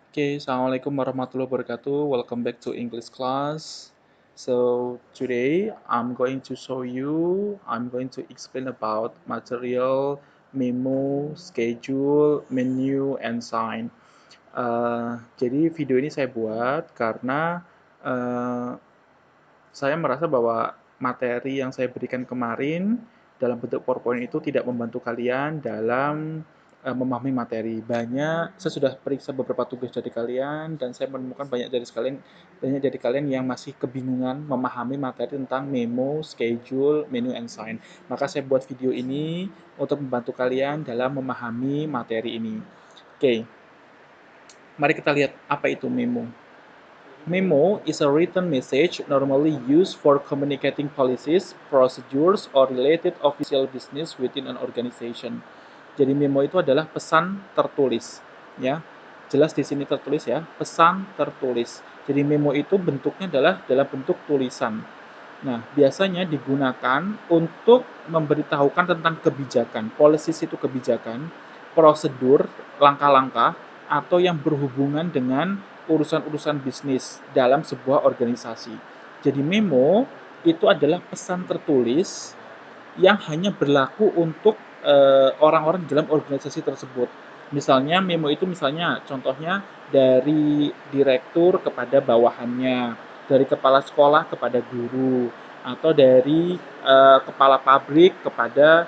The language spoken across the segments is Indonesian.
Okay, Assalamualaikum warahmatullahi wabarakatuh. Welcome back to English class. So today I'm going to explain about material, memo, schedule, menu, and sign. Jadi video ini saya buat karena uh, saya merasa bahwa materi yang saya berikan kemarin dalam bentuk PowerPoint itu tidak membantu kalian dalam memahami materi. Saya sudah periksa beberapa tugas dari kalian dan saya menemukan banyak dari kalian yang masih kebingungan memahami materi tentang memo, schedule, menu, and sign. Maka saya buat video ini untuk membantu kalian dalam memahami materi ini. Oke, mari kita lihat apa itu memo. Memo is a written message normally used for communicating policies, procedures, or related official business within an organization. Jadi memo itu adalah pesan tertulis, ya. Jelas di sini tertulis ya, pesan tertulis. Jadi memo itu bentuknya adalah dalam bentuk tulisan. Nah, biasanya digunakan untuk memberitahukan tentang kebijakan. Policies itu kebijakan, prosedur, langkah-langkah, atau yang berhubungan dengan urusan-urusan bisnis dalam sebuah organisasi. Jadi memo itu adalah pesan tertulis yang hanya berlaku untuk orang-orang dalam organisasi tersebut. Misalnya memo itu misalnya contohnya dari direktur kepada bawahannya, dari kepala sekolah kepada guru, atau dari kepala pabrik kepada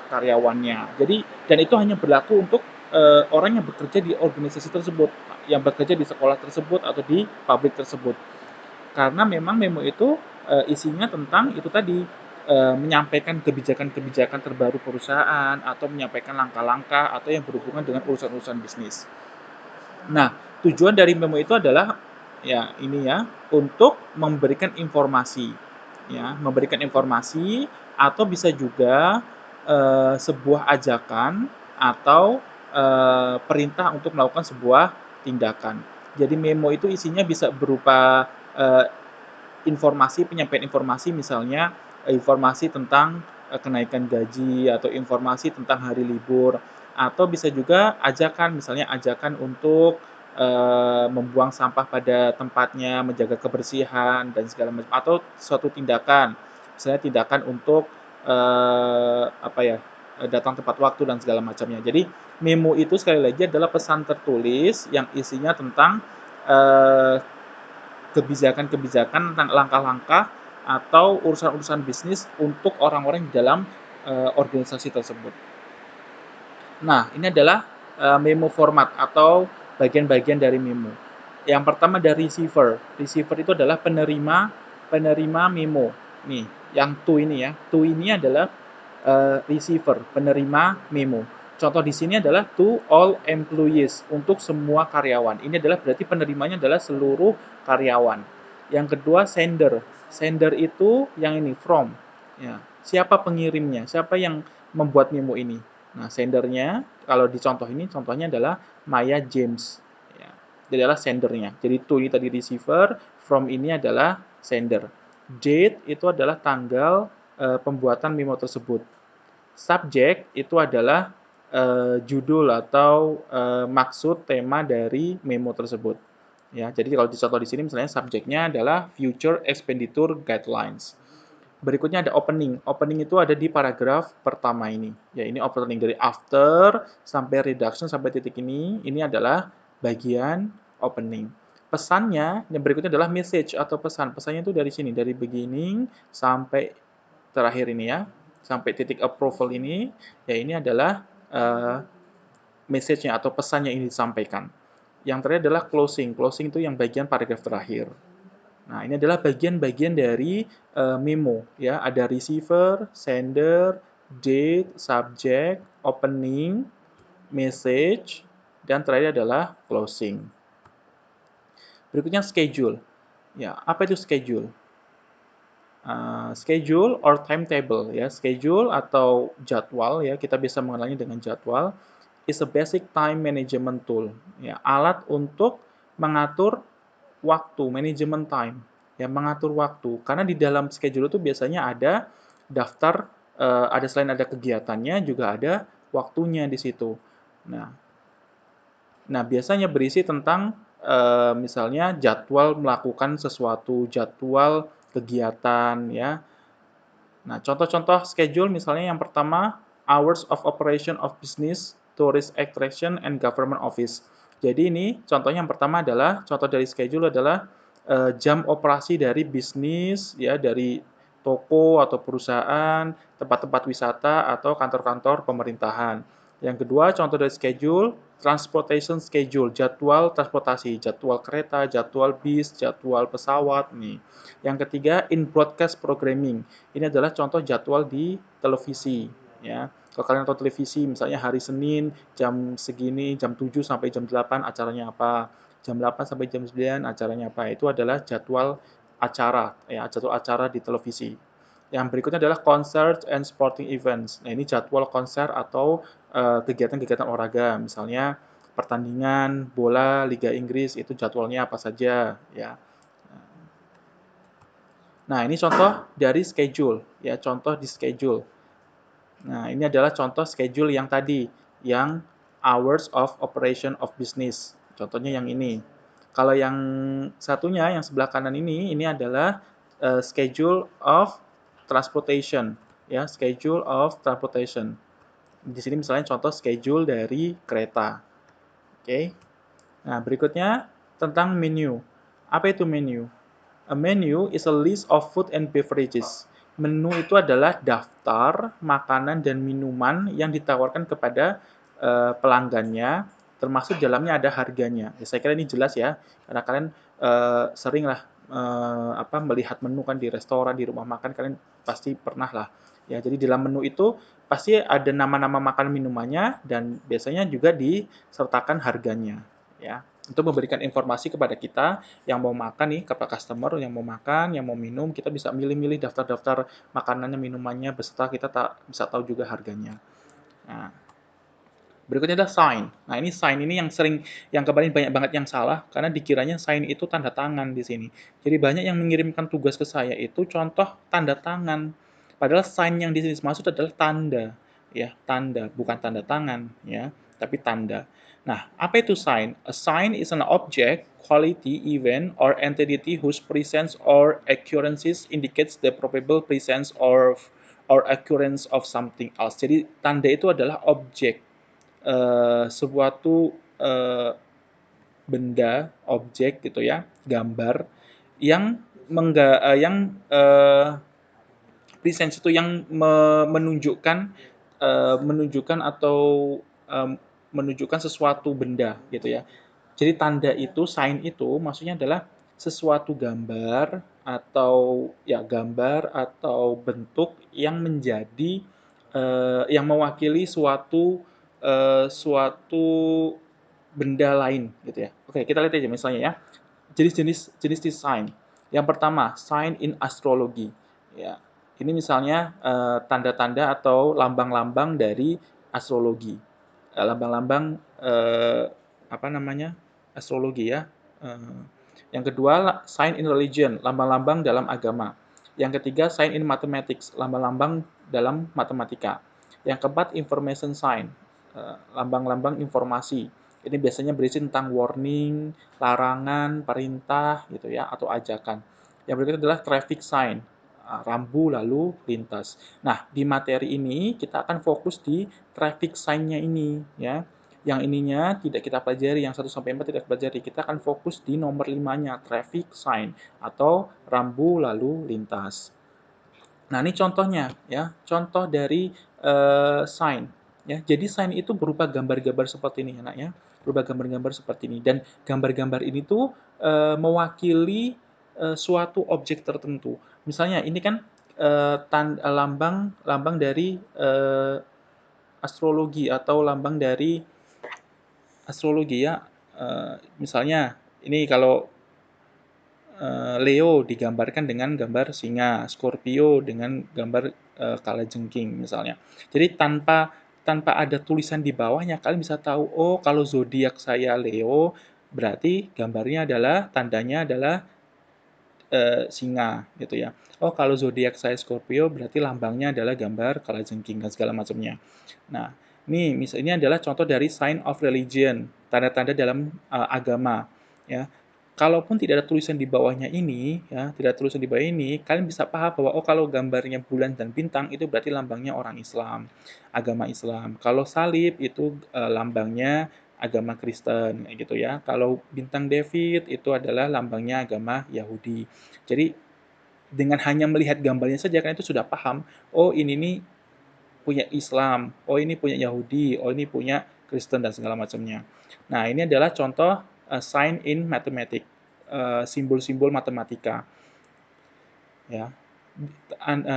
karyawannya. Jadi dan itu hanya berlaku untuk orang yang bekerja di organisasi tersebut, yang bekerja di sekolah tersebut atau di pabrik tersebut. Karena memang memo itu isinya tentang itu tadi, menyampaikan kebijakan-kebijakan terbaru perusahaan atau menyampaikan langkah-langkah atau yang berhubungan dengan urusan-urusan bisnis. Nah, tujuan dari memo itu adalah ya ini ya, untuk memberikan informasi, ya, memberikan informasi atau bisa juga sebuah ajakan atau perintah untuk melakukan sebuah tindakan. Jadi memo itu isinya bisa berupa eh, informasi, penyampaian informasi misalnya informasi tentang kenaikan gaji atau informasi tentang hari libur atau bisa juga ajakan misalnya ajakan untuk membuang sampah pada tempatnya, menjaga kebersihan dan segala macam atau suatu tindakan misalnya tindakan untuk apa ya datang tepat waktu dan segala macamnya. Jadi memo itu sekali lagi adalah pesan tertulis yang isinya tentang eh, kebijakan-kebijakan tentang langkah-langkah atau urusan-urusan bisnis untuk orang-orang di dalam organisasi tersebut. Nah, ini adalah memo format atau bagian-bagian dari memo. Yang pertama dari receiver. Receiver itu adalah penerima penerima memo. Nih, yang to ini ya. To ini adalah receiver, penerima memo. Contoh di sini adalah to all employees, untuk semua karyawan. Ini adalah berarti penerimanya adalah seluruh karyawan. Yang kedua sender. Sender itu yang ini from. Ya, siapa pengirimnya? Siapa yang membuat memo ini? Nah, sendernya kalau di contoh ini contohnya adalah Maya James. Ya, dia adalah sendernya. Jadi to ini tadi receiver, from ini adalah sender. Date itu adalah tanggal pembuatan memo tersebut. Subject itu adalah judul atau maksud tema dari memo tersebut. Ya, jadi kalau dicontoh di sini misalnya subjeknya adalah Future Expenditure Guidelines. Berikutnya ada opening. Opening itu ada di paragraf pertama ini. Ya, ini opening dari after sampai reduction sampai titik ini. Ini adalah bagian opening. Pesannya yang berikutnya adalah message atau pesan. Pesannya itu dari sini, dari beginning sampai terakhir ini ya, sampai titik approval ini. Ya, ini adalah message-nya atau pesannya ini disampaikan. Yang terakhir adalah closing. Closing itu yang bagian paragraf terakhir. Nah, ini adalah bagian-bagian dari memo ya. Ada receiver, sender, date, subject, opening, message, dan terakhir adalah closing. Berikutnya schedule. Ya, apa itu schedule? Schedule or timetable ya. Schedule atau jadwal ya, kita bisa mengenalnya dengan jadwal is a basic time management tool. Ya, alat untuk mengatur waktu, manajemen time. Ya, mengatur waktu. Karena di dalam schedule itu biasanya ada daftar, selain ada kegiatannya juga ada waktunya di situ. Nah, Nah, biasanya berisi tentang misalnya jadwal melakukan sesuatu, jadwal kegiatan ya. Nah, contoh-contoh schedule misalnya yang pertama, hours of operation of business, tourist attraction, and government office. Jadi ini contohnya yang pertama adalah, contoh dari schedule adalah jam operasi dari bisnis, ya dari toko atau perusahaan, tempat-tempat wisata, atau kantor-kantor pemerintahan. Yang kedua, contoh dari schedule, transportation schedule, jadwal transportasi, jadwal kereta, jadwal bis, jadwal pesawat. Nih. Yang ketiga, in broadcast programming. Ini adalah contoh jadwal di televisi. Ya, kalau kalian nonton televisi, misalnya hari Senin jam segini, jam 7 sampai jam 8 acaranya apa, jam 8 sampai jam 9 acaranya apa. Itu adalah jadwal acara, ya, jadwal acara di televisi. Yang berikutnya adalah concert and sporting events. Nah, ini jadwal konser atau kegiatan-kegiatan olahraga, misalnya pertandingan bola Liga Inggris itu jadwalnya apa saja, ya. Nah, ini contoh dari schedule, ya, contoh di schedule. Nah, ini adalah contoh schedule yang tadi, yang hours of operation of business. Contohnya yang ini. Kalau yang satunya, yang sebelah kanan ini adalah schedule of transportation, ya, schedule of transportation. Di sini misalnya contoh schedule dari kereta. Oke. Nah, berikutnya tentang menu. Apa itu menu? A menu is a list of food and beverages. Menu itu adalah daftar makanan dan minuman yang ditawarkan kepada pelanggannya, termasuk dalamnya ada harganya. Ya, saya kira ini jelas ya, karena kalian sering lah melihat menu kan di restoran, di rumah makan, kalian pasti pernah lah. Ya, jadi di dalam menu itu pasti ada nama-nama makan minumannya dan biasanya juga disertakan harganya. Ya, untuk memberikan informasi kepada kita yang mau makan nih, kepada customer yang mau makan, yang mau minum, kita bisa milih-milih daftar-daftar makanannya, minumannya, beserta kita bisa tahu juga harganya. Nah, berikutnya adalah sign. Nah, ini sign ini yang sering, yang kemarin banyak banget yang salah, karena dikiranya sign itu tanda tangan di sini. Jadi banyak yang mengirimkan tugas ke saya itu contoh tanda tangan. Padahal sign yang di sini maksud adalah tanda, ya, tanda, bukan tanda tangan, ya, tapi tanda. Nah, apa itu sign? A sign is an object, quality, event, or entity whose presence or occurrences indicates the probable presence or occurrence of something else. Jadi tanda itu adalah objek, suatu benda, objek gitu ya, gambar yang yang presence itu yang menunjukkan atau menunjukkan sesuatu benda gitu ya. Jadi tanda itu, sign itu maksudnya adalah sesuatu gambar atau ya gambar atau bentuk yang menjadi yang mewakili suatu benda lain gitu ya. Oke, kita lihat aja misalnya ya. Jenis-jenis jenis desain. Yang pertama, sign in astrologi. Ya. Ini misalnya tanda-tanda atau lambang-lambang dari astrologi. Lambang-lambang apa namanya? Astrologi ya. Eh, yang kedua, sign in religion, lambang-lambang dalam agama. Yang ketiga, sign in mathematics, lambang-lambang dalam matematika. Yang keempat, information sign, lambang-lambang informasi. Ini biasanya berisi tentang warning, larangan, perintah, gitu ya, atau ajakan. Yang berikutnya adalah traffic sign, rambu lalu lintas. Nah, di materi ini kita akan fokus di traffic sign-nya ini, ya. Yang ininya tidak kita pelajari, yang 1 sampai 4 tidak kita pelajari. Kita akan fokus di nomor 5-nya, traffic sign atau rambu lalu lintas. Nah, ini contohnya ya, contoh dari sign ya. Jadi sign itu berupa gambar-gambar seperti ini anak ya, berupa gambar-gambar seperti ini dan gambar-gambar ini tuh mewakili suatu objek tertentu. Misalnya ini kan lambang lambang dari astrologi atau lambang dari astrologi ya. Misalnya ini kalau Leo digambarkan dengan gambar singa, Scorpio dengan gambar kalajengking misalnya. Jadi tanpa tanpa ada tulisan di bawahnya kalian bisa tahu, oh kalau zodiak saya Leo berarti gambarnya adalah tandanya adalah singa gitu ya. Oh kalau zodiak saya Scorpio berarti lambangnya adalah gambar kalajengking dan segala macamnya. Nah, ini adalah contoh dari sign of religion. tanda-tanda dalam agama, ya. Kalaupun tidak ada tulisan di bawahnya ini, ya, tidak ada tulisan di bawah ini, kalian bisa paham bahwa oh kalau gambarnya bulan dan bintang itu berarti lambangnya orang Islam, agama Islam. Kalau salib itu lambangnya agama Kristen, kayak gitu ya. Kalau bintang David itu adalah lambangnya agama Yahudi. Jadi dengan hanya melihat gambarnya saja kan itu sudah paham, oh ini nih punya Islam, oh ini punya Yahudi, oh ini punya Kristen dan segala macamnya. Nah, ini adalah contoh sign in mathematics, simbol-simbol matematika. Ya,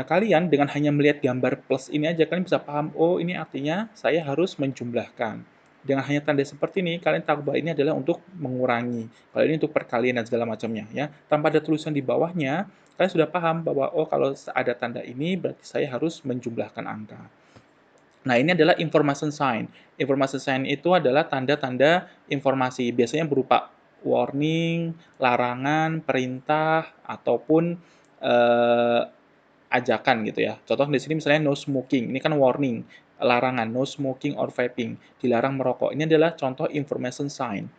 kalian dengan hanya melihat gambar plus ini aja kalian bisa paham, oh ini artinya saya harus menjumlahkan. Dengan hanya tanda seperti ini, kalian tahu bahwa ini adalah untuk mengurangi. Kalau ini untuk perkalian dan segala macamnya, ya. Tanpa ada tulisan di bawahnya, kalian sudah paham bahwa oh kalau ada tanda ini berarti saya harus menjumlahkan angka. Nah, ini adalah information sign. Information sign itu adalah tanda-tanda informasi, biasanya berupa warning, larangan, perintah, ataupun eh, ajakan gitu ya. Contoh di sini misalnya no smoking, ini kan warning, larangan, no smoking or vaping, dilarang merokok. Ini adalah contoh information sign,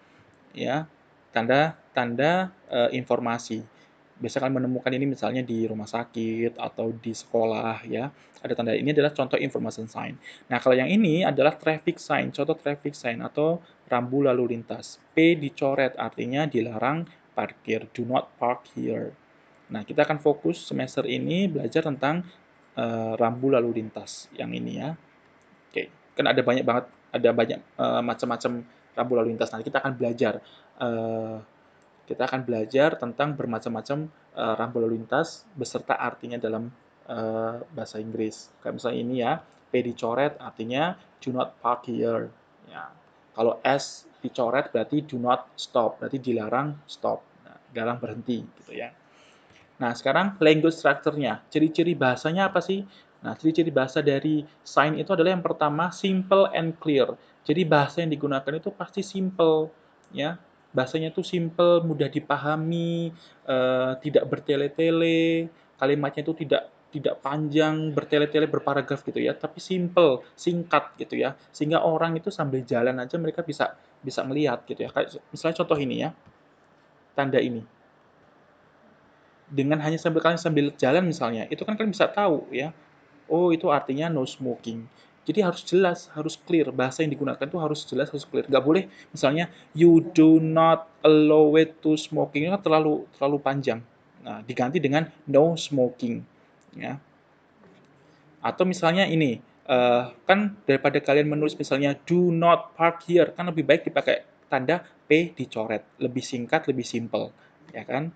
ya, tanda-tanda informasi. Biasanya kalian menemukan ini misalnya di rumah sakit atau di sekolah ya. Ada tanda ini adalah contoh information sign. Nah, kalau yang ini adalah traffic sign, contoh traffic sign atau rambu lalu lintas. P dicoret artinya dilarang parkir, do not park here. Nah, kita akan fokus semester ini belajar tentang rambu lalu lintas yang ini ya. Oke, kan ada banyak banget, ada banyak macam-macam rambu lalu lintas. Nanti uh, kita akan belajar tentang bermacam-macam rambu lalu lintas beserta artinya dalam bahasa Inggris. Kayak misalnya ini ya, P dicoret artinya do not park here. Ya. Kalau S dicoret berarti do not stop, berarti dilarang stop, nah, dilarang berhenti gitu ya. Nah, sekarang language structure-nya. Ciri-ciri bahasanya apa sih? Nah, ciri-ciri bahasa dari sign itu adalah yang pertama simple and clear. Jadi bahasa yang digunakan itu pasti simple, ya. Bahasanya itu simple, mudah dipahami, tidak bertele-tele, kalimatnya itu tidak tidak panjang, bertele-tele, berparagraf gitu ya, tapi simple, singkat gitu ya. Sehingga orang itu sambil jalan aja mereka bisa bisa melihat gitu ya. Kayak misalnya contoh ini ya, tanda ini dengan hanya sambil kalian sambil jalan misalnya, itu kan kalian bisa tahu ya, oh itu artinya no smoking. Jadi harus jelas, harus clear. Bahasa yang digunakan itu harus jelas, harus clear. Nggak boleh misalnya you do not allow it to smoking, itu kan terlalu terlalu panjang. Nah, diganti dengan no smoking. Ya. Atau misalnya ini, kan daripada kalian menulis misalnya do not park here, kan lebih baik dipakai tanda P dicoret. Lebih singkat, lebih simple. Ya kan?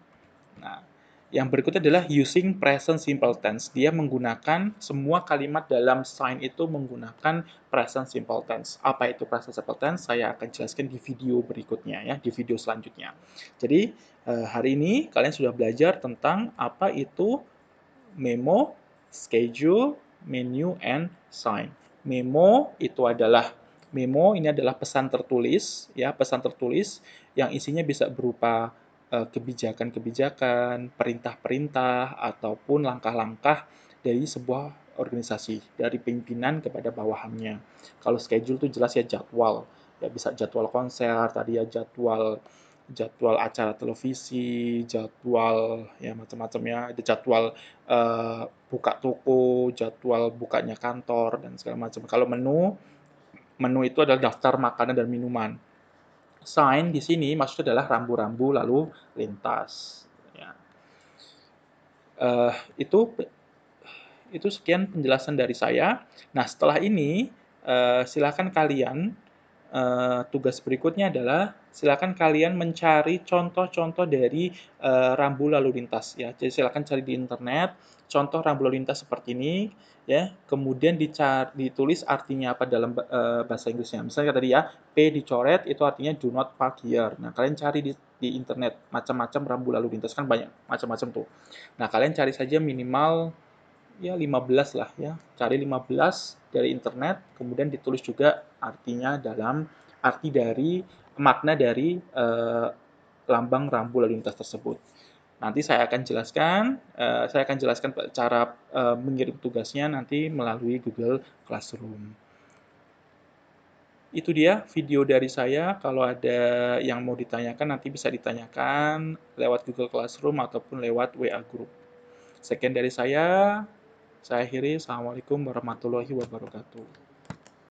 Nah, yang berikutnya adalah using present simple tense. Dia menggunakan semua kalimat dalam sign itu menggunakan present simple tense. Apa itu present simple tense? Saya akan jelaskan di video berikutnya ya, di video selanjutnya. Jadi, hari ini kalian sudah belajar tentang apa itu memo, schedule, menu, and sign. Memo ini adalah pesan tertulis ya, pesan tertulis yang isinya bisa berupa kebijakan-kebijakan, perintah-perintah ataupun langkah-langkah dari sebuah organisasi, dari pimpinan kepada bawahannya. Kalau schedule itu jelas ya jadwal, ya bisa jadwal konser, tadi ya jadwal jadwal acara televisi, jadwal ya macam-macam ya, ada jadwal buka toko, jadwal bukanya kantor dan segala macam. Kalau menu, menu itu adalah daftar makanan dan minuman. Sign di sini maksudnya adalah rambu-rambu lalu lintas. Ya. Itu sekian penjelasan dari saya. Nah, setelah ini silakan kalian tugas berikutnya adalah silakan kalian mencari contoh-contoh dari rambu lalu lintas ya. Jadi silakan cari di internet contoh rambu lalu lintas seperti ini ya. Kemudian ditulis artinya apa dalam bahasa Inggrisnya. Misalnya tadi ya, P dicoret itu artinya do not park here. Nah, kalian cari di internet macam-macam rambu lalu lintas kan banyak macam-macam tuh. Nah, kalian cari saja minimal ya 15 lah ya. Cari 15 dari internet, kemudian ditulis juga artinya dalam arti dari makna dari lambang rambu lalu lintas tersebut. Nanti saya akan jelaskan cara mengirim tugasnya nanti melalui Google Classroom. Itu dia video dari saya. Kalau ada yang mau ditanyakan nanti bisa ditanyakan lewat Google Classroom ataupun lewat WA Group. Sekian dari saya akhiri. Assalamualaikum warahmatullahi wabarakatuh.